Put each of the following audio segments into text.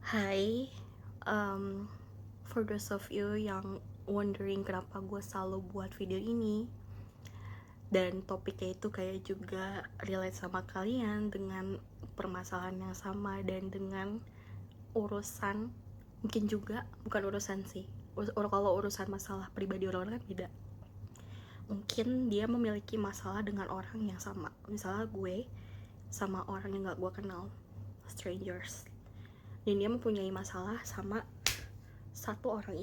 Hai, for those of you yang wondering kenapa gue selalu buat video ini dan topiknya itu kayak juga relate sama kalian dengan permasalahan yang sama dan dengan urusan, mungkin juga bukan urusan sih, kalau urusan masalah pribadi orang kan beda. Mungkin dia memiliki masalah dengan orang yang sama, misalnya gue sama orang yang gak gue kenal, strangers, dan dia mempunyai masalah sama satu orang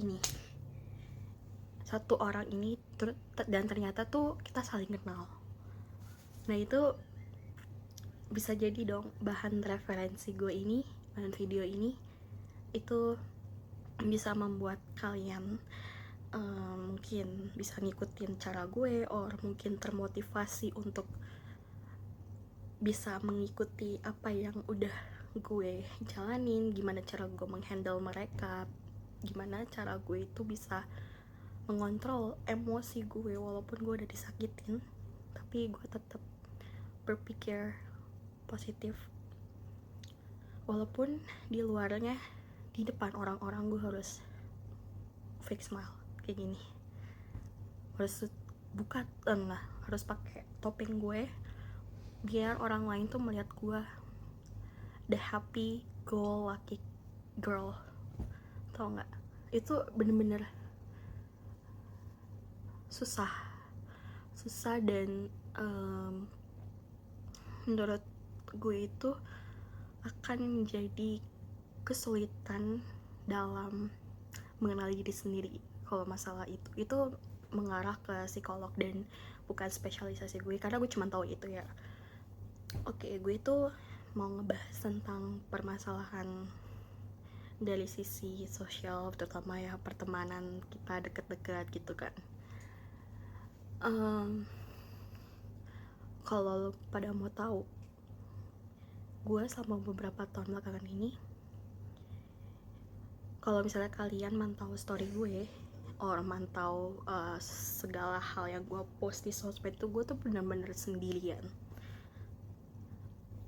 ini dan ternyata tuh kita saling kenal. Nah itu bisa jadi dong bahan referensi gue ini, bahan video ini itu bisa membuat kalian mungkin bisa ngikutin cara gue, or mungkin termotivasi untuk bisa mengikuti apa yang udah gue jalanin, gimana cara gue menghandle mereka, gimana cara gue itu bisa mengontrol emosi gue walaupun gue udah disakitin, tapi gue tetap berpikir positif walaupun di luarnya, di depan orang-orang gue harus fake smile kayak gini, harus buka harus pakai topeng gue biar orang lain tuh melihat gue the happy go lucky girl. Tau nggak, itu bener-bener susah dan menurut gue itu akan menjadi kesulitan dalam mengenali diri sendiri kalau masalah itu mengarah ke psikolog dan bukan spesialisasi gue karena gue cuma tahu itu ya. Oke, gue itu mau ngebahas tentang permasalahan dari sisi sosial, terutama ya pertemanan kita deket-deket gitu kan. Kalau pada mau tahu, gue selama beberapa tahun belakangan ini, kalau misalnya kalian mantau story gue or mantau segala hal yang gue post di sosmed tuh, gue tuh bener-bener sendirian.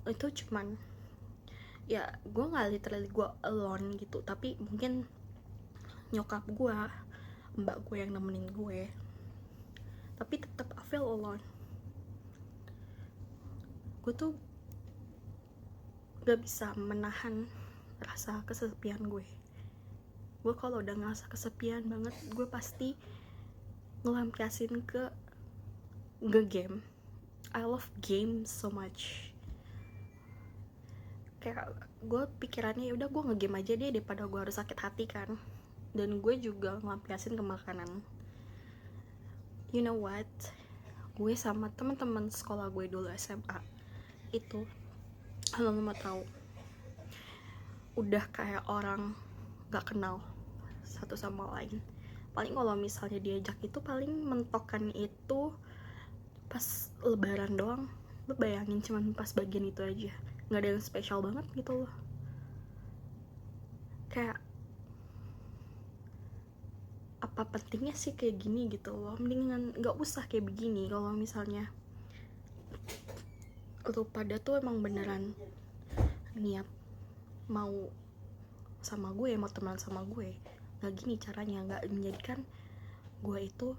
Itu cuman ya gue nggak literally gue alone gitu, tapi mungkin nyokap gue, mbak gue yang nemenin gue, tapi tetap I feel alone. Gue tuh gak bisa menahan rasa kesepian gue. Gue kalau udah ngerasa kesepian banget, gue pasti ngelampiasin ke nge-game. I love games so much. Kayak gue pikirannya udah gue nge-game aja deh daripada gue harus sakit hati kan. Dan gue juga ngelampiasin ke makanan. You know what? Gue sama teman-teman sekolah gue dulu SMA itu, kalau lo mau tahu, udah kayak orang gak kenal satu sama lain. Paling kalau misalnya diajak itu paling mentokan itu pas lebaran doang. Lo bayangin cuman pas bagian itu aja, nggak ada yang spesial banget gitu loh. Kayak apa pentingnya sih kayak gini gitu loh, mendingan nggak usah kayak begini. Kalau misalnya lo pada tuh emang beneran niat mau sama gue, mau teman sama gue, nggak gini caranya, nggak menjadikan gue itu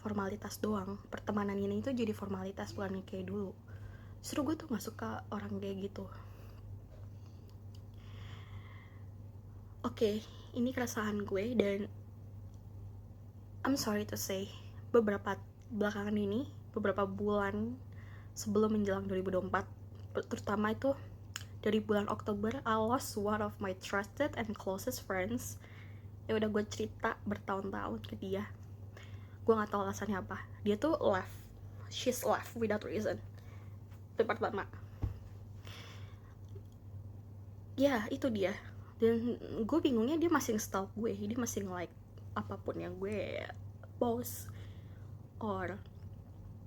formalitas doang. Pertemanan ini itu jadi formalitas, bukan kayak dulu. Justru gue tuh nggak suka orang kayak gitu. Oke, ini keresahan gue dan I'm sorry to say, beberapa belakangan ini, beberapa bulan sebelum menjelang 2024, terutama itu dari bulan Oktober, I lost one of my trusted and closest friends. Ya udah gue cerita bertahun-tahun ke dia, gue nggak tahu alasannya apa, dia tuh left, she's left without reason. Itu pertama. Ya itu dia. Dan gue bingungnya dia masih nge-stalk gue, dia masih nge-like apapun yang gue post, or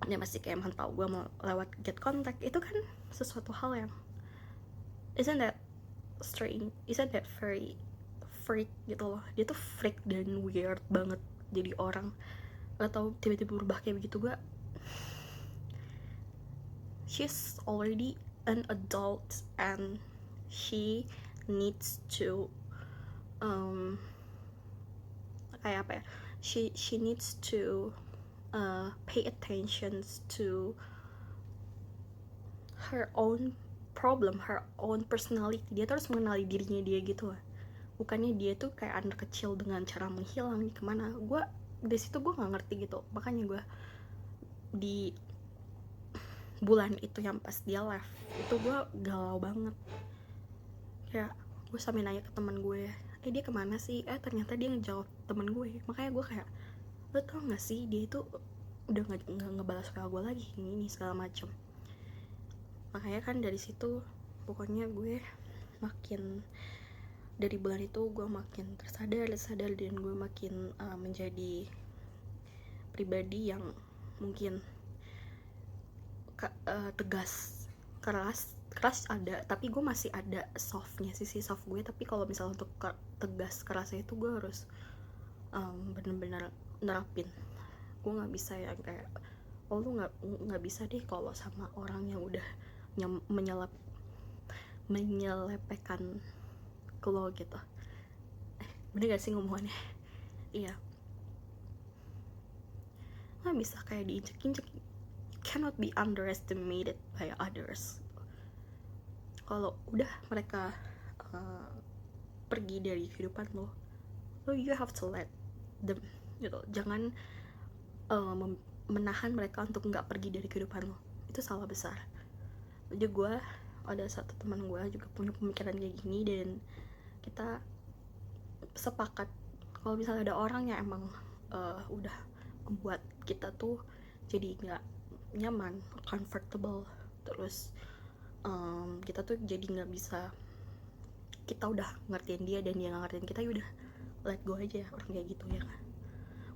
dia masih kayak mantau gue mau lewat get contact. Itu kan sesuatu hal yang isn't that strange, isn't that very freak gitu loh. Dia tuh freak dan weird banget jadi orang, gak tau tiba-tiba berubah kayak begitu. Gue, she's already an adult and she needs to kayak apa ya, she needs to pay attention to her own problem, her own personality. Dia terus mengenali dirinya dia gitu lah. Bukannya dia tuh kayak anak kecil dengan cara menghilang kemana. Gue di situ gue nggak ngerti gitu. Makanya gue di bulan itu yang pas dia left itu gue galau banget. Kayak gue sampai nanya ke teman gue, dia kemana sih? Ternyata dia ngejawab teman gue. Makanya gue kayak, lo tau gak sih dia itu udah nggak ngebalas WA gue lagi, ini segala macem. Makanya kan dari situ pokoknya gue makin, dari bulan itu gue makin tersadar dan gue makin menjadi pribadi yang mungkin tegas, keras ada, tapi gue masih ada softnya, sisi soft gue. Tapi kalau misalnya untuk tegas kerasnya itu gue harus bener-bener nerapin. Gue nggak bisa yang kayak, lu nggak bisa deh kalau sama orang yang udah menyelepehkan ke lo gitu. Bener gak sih ngomongannya? Iya, nggak bisa kayak diinjek-injek. You cannot be underestimated by others. Kalau udah mereka pergi dari kehidupan lo, you have to let them gitu. Jangan menahan mereka untuk nggak pergi dari kehidupan lo. Itu salah besar. Jadi gue, ada satu teman gue juga punya pemikiran kayak gini, dan kita sepakat kalau misalnya ada orang yang emang udah membuat kita tuh jadi nggak nyaman, comfortable, terus kita tuh jadi nggak bisa, kita udah ngertiin dia dan dia nggak ngertiin kita, udah let go aja orang kayak gitu ya kan.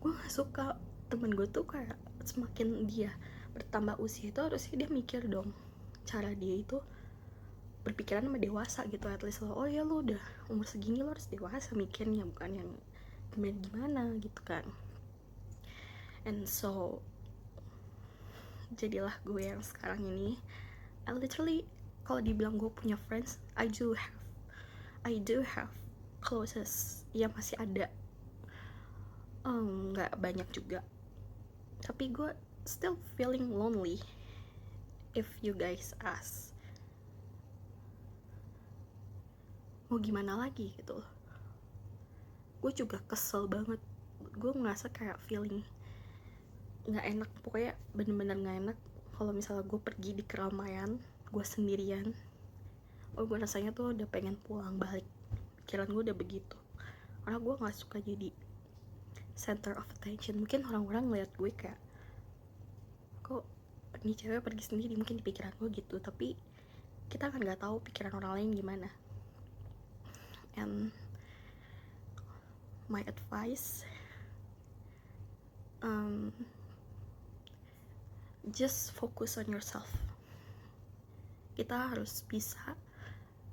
Gue nggak suka temen gue tuh kayak semakin dia bertambah usia itu harusnya dia mikir dong, cara dia itu berpikiran sama dewasa gitu. At least lo, oh ya lo udah umur segini, lo harus dewasa mikirnya, bukan yang gimana gitu kan. And so jadilah gue yang sekarang ini. I literally, kalau dibilang gue punya friends, I do have closest ya, masih ada, nggak banyak juga, tapi gue still feeling lonely if you guys ask. Mau gimana lagi gitu loh. Gue juga kesel banget, gue ngerasa kayak feeling nggak enak, pokoknya bener-bener nggak enak kalau misalnya gue pergi di keramaian, gue sendirian. Gue rasanya tuh udah pengen pulang balik, pikiran gue udah begitu, karena gue nggak suka jadi center of attention. Mungkin orang-orang ngeliat gue kayak, kok ini cewek pergi sendiri, mungkin di pikiran gue gitu, tapi kita kan nggak tahu pikiran orang lain gimana. And my advice, just focus on yourself. Kita harus bisa,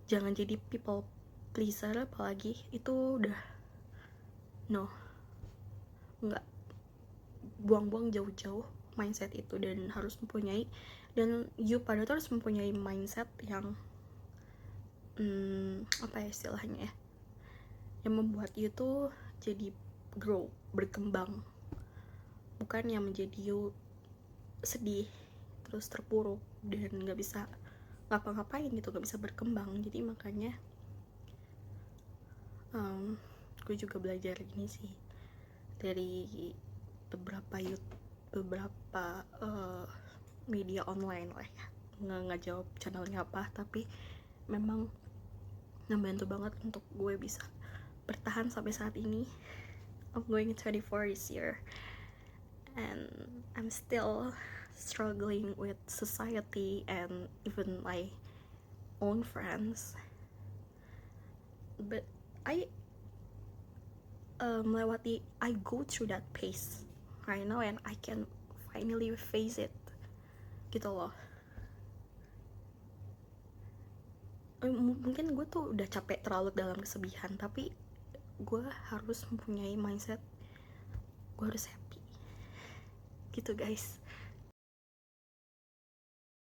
jangan jadi people pleaser, apalagi itu udah nggak, buang-buang jauh-jauh mindset itu, dan harus mempunyai, dan you pada tuh harus mempunyai mindset yang apa ya istilahnya ya, yang membuat you tuh jadi grow, berkembang, bukan yang menjadi you sedih terus terpuruk dan nggak bisa ngapa-ngapain gitu, nggak bisa berkembang. Jadi makanya gue juga belajar gini sih dari beberapa media online lah ya, nggak jawab channelnya apa, tapi memang ngebantu banget untuk gue bisa bertahan sampai saat ini. I'm going 24 this year and I'm still struggling with society and even my own friends, but I go through that phase right now and I can finally face it gitu loh. Mungkin gue tuh udah capek terlalu dalam kesedihan, tapi gue harus mempunyai mindset gue harus happy gitu guys.